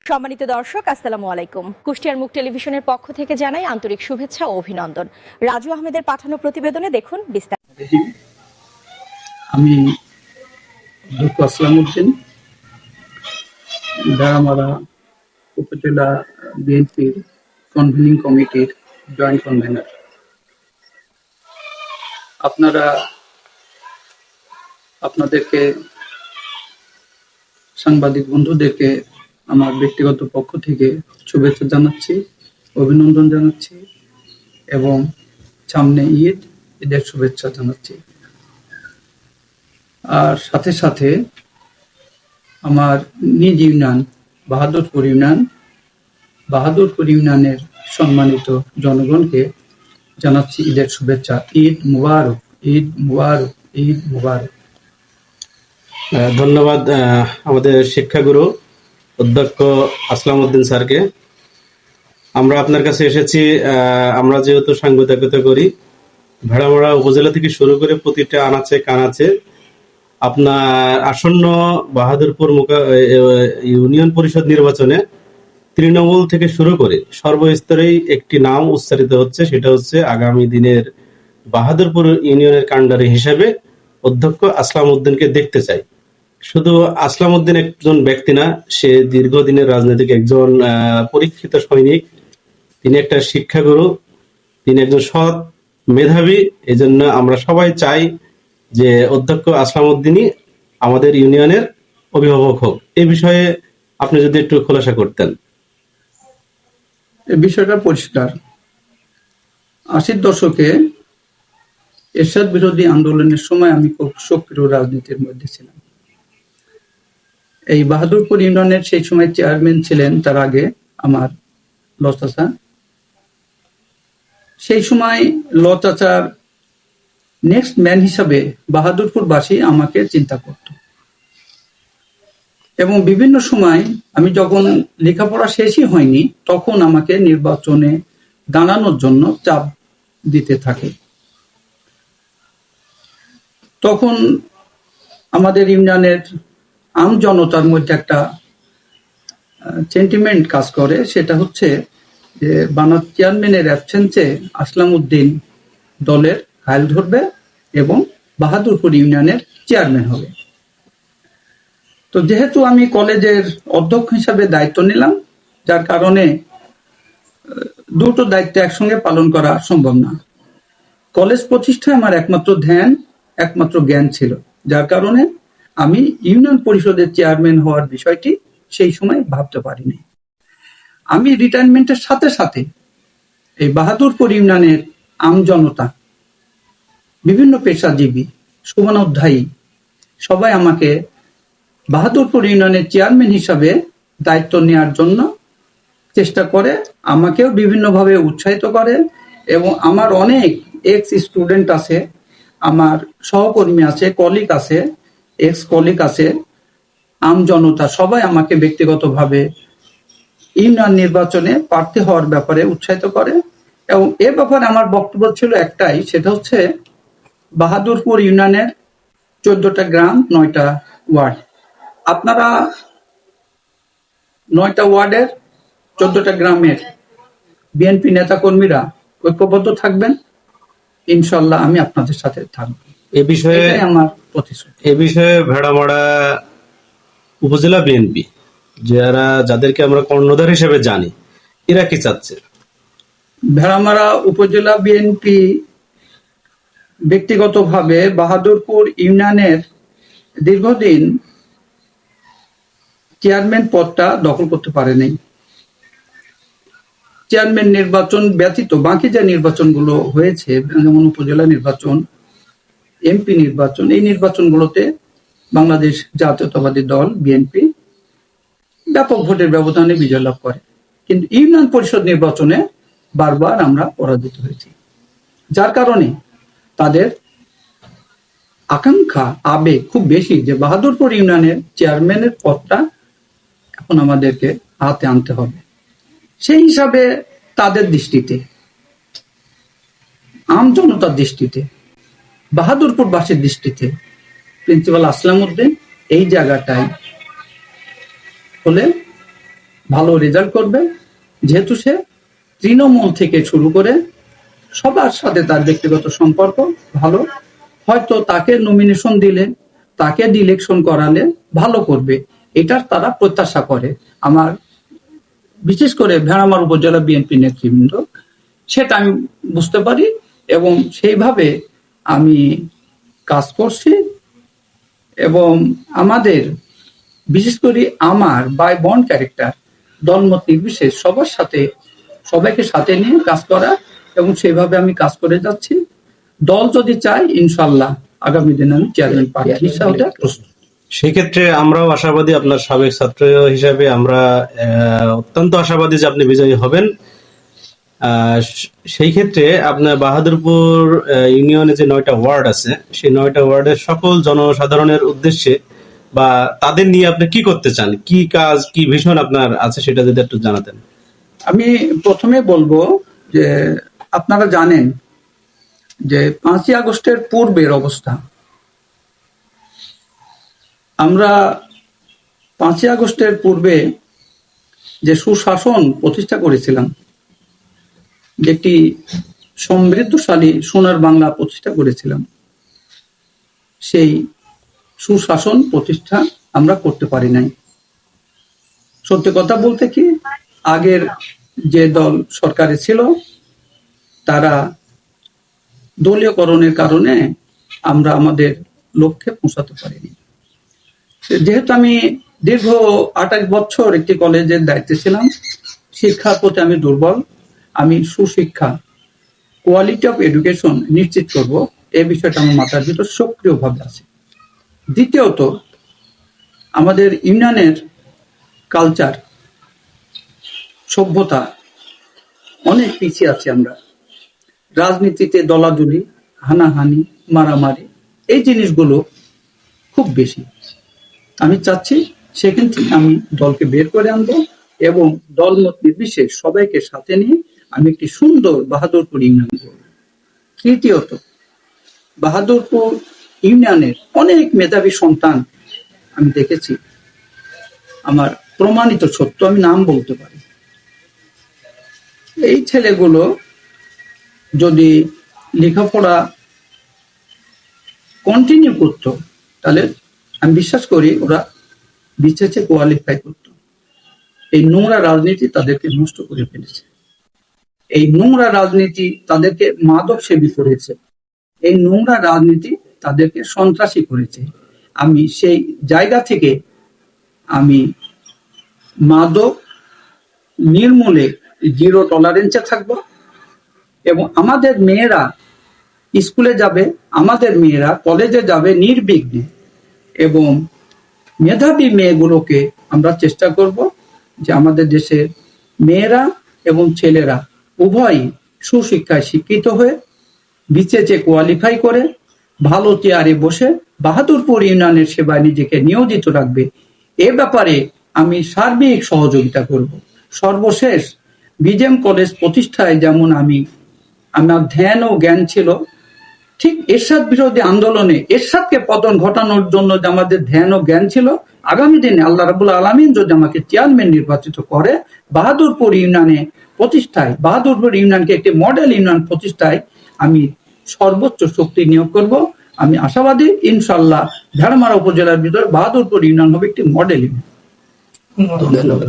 সম্মানিত দর্শক, আসসালামু আলাইকুম। কুষ্টিয়ার মুখ টেলিভিশনের পক্ষ থেকে জানাই আন্তরিক শুভেচ্ছা ও অভিনন্দন। রাজু আহমেদের পাঠানো প্রতিবেদনে দেখুন বিস্তারিত। আমি ডক্টর আসলামউদ্দিন, দারামারা উপজেলা বিএনপির কনভেনিং কমিটির জয়েন্ট কনভেনর। আপনাদেরকে সাংবাদিক বন্ধুদেরকে আমার ব্যক্তিগত পক্ষ থেকে শুভেচ্ছা জানাচ্ছি, অভিনন্দন জানাচ্ছি এবং সামনে ঈদের শুভেচ্ছা জানাচ্ছি। আর সাথে সাথে আমার নিজ ইউনিয়ন বাহাদুরপুর ইউনিয়নের সম্মানিত জনগণকে জানাচ্ছি ঈদের শুভেচ্ছা। ঈদ মুবারক, ঈদ মুবারক, ঈদ মুবারক। ধন্যবাদ আমাদের শিক্ষাগুরু অধ্যক্ষ আসলামউদ্দিন স্যারকে। আমরা আপনার কাছে এসেছি, আমরা যেহেতু সাংবাদিকতা করি, ভেড়ামারা উপজেলা থেকে শুরু করে প্রতিটা আনাচে কানাচে আপনার আসন্ন বাহাদুরপুর ইউনিয়ন পরিষদ নির্বাচনে তৃণমূল থেকে শুরু করে সর্বস্তরেই একটি নাম উচ্চারিত হচ্ছে, সেটা হচ্ছে আগামী দিনের বাহাদুরপুর ইউনিয়নের কাণ্ডারি হিসেবে অধ্যক্ষ আসলামউদ্দিনকে দেখতে চাই। শুধু আসলামউদ্দিন একজন ব্যক্তি না, সে দীর্ঘদিনের রাজনৈতিক একজন পরীক্ষিত সৈনিক। তিনি একটা শিক্ষাগুরু, তিনি একজন সৎ মেধাবী। এই জন্য আমরা সবাই চাই যে অধ্যক্ষ আসলামউদ্দিনই আমাদের ইউনিয়নের অভিভাবক হোক। এই বিষয়ে আপনি যদি একটু খোলাসা করতেন। এই বিষয়টা পরিষ্কার। 80-র দশকে এরশাদ বিরোধী আন্দোলনের সময় আমি খুব সক্রিয় রাজনীতির মধ্যে ছিলাম। এই বাহাদুরপুর ইউনিয়নের সেই সময় চেয়ারম্যান ছিলেন তার আগে আমার ল চাচা। সেই সময় ল চাচার নেক্সট ম্যান হিসাবে বাহাদুরপুরবাসী আমাকে চিন্তা করত এবং বিভিন্ন সময় আমি যখন লেখাপড়া শেষই হয়নি তখন আমাকে নির্বাচনে দাঁড়ানোর জন্য চাপ দিতে থাকে। তখন আমাদের ইউনিয়নের আম জনতার মধ্যে একটা সেন্টিমেন্ট কাজ করে, সেটা হচ্ছে যে বানাত চেয়ারম্যানের অ্যাবসেন্সে আসলামউদ্দিন দলের হাল ধরবে এবং বাহাদুরপুর ইউনিয়নের চেয়ারম্যান হবে। তো যেহেতু আমি কলেজের অধ্যক্ষ হিসাবে দায়িত্ব নিলাম, যার কারণে দুটো দায়িত্ব একসঙ্গে পালন করা সম্ভব না। কলেজ প্রতিষ্ঠায় আমার একমাত্র জ্ঞান ছিল, যার কারণে আমি ইউনিয়ন পরিষদের চেয়ারম্যান হওয়ার বিষয়টি সেই সময় ভাবতে পারিনি। আমি রিটায়ারমেন্টের সাথে সাথে এই বাহাদুরপুর ইউনিয়নের আমজনতা, বিভিন্ন পেশাজীবী, শুভানুধ্যায়ী সবাই আমাকে বাহাদুরপুর ইউনিয়নের চেয়ারম্যান হিসাবে দায়িত্ব নেওয়ার জন্য চেষ্টা করে, আমাকেও বিভিন্নভাবে উৎসাহিত করে এবং আমার অনেক এক্স স্টুডেন্ট আছে, আমার সহকর্মী আছে, কলিগ আছে, এক্স কলিগ আছে, আমজনতা সবাই আমাকে ব্যক্তিগতভাবে ইউনিয়ন নির্বাচনে প্রার্থী হওয়ার ব্যাপারে উৎসাহিত করে। এবং এ ব্যাপারে আমার বক্তব্য ছিল একটাই, সেটা হচ্ছে বাহাদুরপুর ইউনিয়নের 14টা গ্রাম, 9টা ওয়ার্ড। আপনারা 9টা ওয়ার্ডের 14টা গ্রামের বিএনপি নেতাকর্মীরা ঐক্যবদ্ধ থাকবেন, ইনশাল্লাহ আমি আপনাদের সাথে থাকবো। আমার প্রতিশ্রুতি। এ বিষয়ে ভেড়ামারা উপজেলা বিএনপি যাদেরকে আমরা কর্ণধার হিসেবে জানি, এরা কি চাচ্ছে? ভেড়ামারা উপজেলা বিএনপি ব্যক্তিগতভাবে বাহাদুরপুর ইউনিয়নের দীর্ঘদিন চেয়ারম্যান পদটা দখল করতে পারেনি। চেয়ারম্যান নির্বাচন ব্যতীত বাকি যে নির্বাচনগুলো হয়েছে, যেমন উপজেলা নির্বাচন, এমপি নির্বাচন, এই নির্বাচনগুলোতে বাংলাদেশ জাতীয়তাবাদী দল বিএনপি ব্যাপক ভোটের ব্যবধানে বিজয় লাভ করে, কিন্তু ইউনিয়ন পরিষদ নির্বাচনে বারবার আমরা পরাজিত হয়েছি। যার কারণে তাদের আকাঙ্ক্ষা, আবেগ খুব বেশি যে বাহাদুরপুর ইউনিয়নের চেয়ারম্যানের পদটা এখন আমাদেরকে হাতে আনতে হবে। সেই হিসাবে তাদের দৃষ্টিতে, আম জনতার দৃষ্টিতে, বাহাদুরপুরবাসীর দৃষ্টিতে প্রিন্সিপাল আসলামউদ্দিন এই জায়গাটায় হলে ভালো রেজাল্ট করবে, যেহেতু সে তৃণমূল থেকে শুরু করে সবার সাথে তার ব্যক্তিগত সম্পর্ক ভালো। হয়তো তাকে নমিনেশন দিলে, তাকে ডিলেকশন করালে ভালো করবে, এটার তারা প্রত্যাশা করে। আমার বিশেষ করে ভেড়ামারা উপজেলা বিএনপি নেতৃবৃন্দ, সেটা আমি বুঝতে পারি এবং সেইভাবে আমি কাজ করছি। এবং আমাদের বিশেষ করে আমার বাই বন্ড ক্যারেক্টার, দলমত নির্বিশেষ সবার সাথে, সবাইকে সাথে নিয়ে কাজ করা, এবং সেইভাবে আমি কাজ করে যাচ্ছি। দল যদি চায়, ইনশাল্লাহ আগামী দিনে আমি চেয়ারম্যান প্রার্থী হিসাবে প্রস্তুত। সেই ক্ষেত্রে আমরাও আশাবাদী, আপনার সাবেক ছাত্র হিসাবে আমরা অত্যন্ত আশাবাদী যে আপনি বিজয়ী হবেন। সেই ক্ষেত্রে আপনার বাহাদুরপুর ইউনিয়নে যে 9টা ওয়ার্ড আছে, সেই 9টা ওয়ার্ডের সকল জনসাধারণের উদ্দেশ্যে বা তাদের নিয়ে আপনি কি করতে চান, কি কাজ, কি ভিশন আপনার আছে, সেটা যদি একটু জানাতেন। আমি প্রথমে বলবো যে আপনারা জানেন যে 5ই আগস্টের পূর্বের অবস্থা। আমরা 5ই আগস্টের পূর্বে যে সুশাসন প্রতিষ্ঠা করেছিলাম, যে একটি সমৃদ্ধশালী সোনার বাংলা প্রতিষ্ঠা করেছিলাম, সেই সুশাসন প্রতিষ্ঠা আমরা করতে পারি নাই। সত্যি কথা বলতে কি, আগের যে দল সরকারে ছিল তারা দলীয়করণের কারণে আমরা আমাদের লক্ষ্যে পৌঁছাতে পারিনি। যেহেতু আমি দীর্ঘ 28 বছর একটি কলেজের দায়িত্বে ছিলাম, শিক্ষার প্রতি আমি দুর্বল। আমি সুশিক্ষা, কোয়ালিটি অফ এডুকেশন নিশ্চিত করব, এই বিষয়টা আমার মাথার ভিতর সক্রিয়ভাবে আছে। দ্বিতীয়ত, আমাদের ইউনিয়নের কালচার, সভ্যতা অনেক পিছিয়ে আছি আমরা। রাজনীতিতে দলাদলি, হানাহানি, মারামারি, এই জিনিসগুলো খুব বেশি। আমি চাচ্ছি সেখান থেকে আমি দলকে বের করে আনবো এবং দলমত নির্বিশেষে সবাইকে সাথে নিয়ে আমি একটি সুন্দর বাহাদুরপুর ইউনিয়ন করব। তৃতীয়ত, বাহাদুরপুর ইউনিয়নের অনেক মেধাবী সন্তান আমি দেখেছি, আমার প্রমাণিত সত্য, আমি নাম বলতে পারি। এই ছেলেগুলো যদি লেখাপড়া কন্টিনিউ করতো, তাহলে আমি বিশ্বাস করি ওরা বিশেষে কোয়ালিফাই করতো। এই নোংরা রাজনীতি তাদেরকে নষ্ট করে ফেলেছে। এই নোংরা রাজনীতি তাদেরকে মাদক সেবী করেছে। এই নোংরা রাজনীতি তাদেরকে সন্ত্রাসী করেছে। আমি সেই জায়গা থেকে আমি মাদক নির্মূলে জিরো টলারেন্সে থাকবো এবং আমাদের মেয়েরা স্কুলে যাবে, আমাদের মেয়েরা কলেজে যাবে নির্বিঘ্নে, এবং মেধাবী মেয়েগুলোকে আমরা চেষ্টা করব যে আমাদের দেশের মেয়েরা এবং ছেলেরা উভয়ই সুশিক্ষায় শিক্ষিত হয়ে বিসিএসে কোয়ালিফাই করে ভালো চেয়ারে বসে বাহাদুরপুর ইউনিয়নের সেবায় নিজেকে নিয়োজিত রাখবে। এ ব্যাপারে আমি সার্বিক সহযোগিতা করব। সর্বশেষ বিজেএম কলেজ প্রতিষ্ঠায় যেমন আমার ধ্যান ও জ্ঞান ছিল, ঠিক এরশাদ বিরোধী আন্দোলনে এরশাদকে পতন ঘটানোর জন্য যে আমাদের ধ্যান ও জ্ঞান ছিল, আগামী দিনে আল্লাহ রাব্বুল আলামিন যদি আমাকে চেয়ারম্যান নির্বাচিত করে, বাহাদুরপুর ইউনিয়নে প্রতিষ্ঠায়, বাহাদুরপুর ইউনিয়নকে একটি মডেল ইউনিয়ন প্রতিষ্ঠায় আমি সর্বোচ্চ শক্তি নিয়োগ করব। আমি আশাবাদী, ইনশাল্লাহ ভেড়ামারা উপজেলার ভিতরে বাহাদুরপুর ইউনিয়ন হবে একটি মডেল ইউনিয়ন। ধন্যবাদ।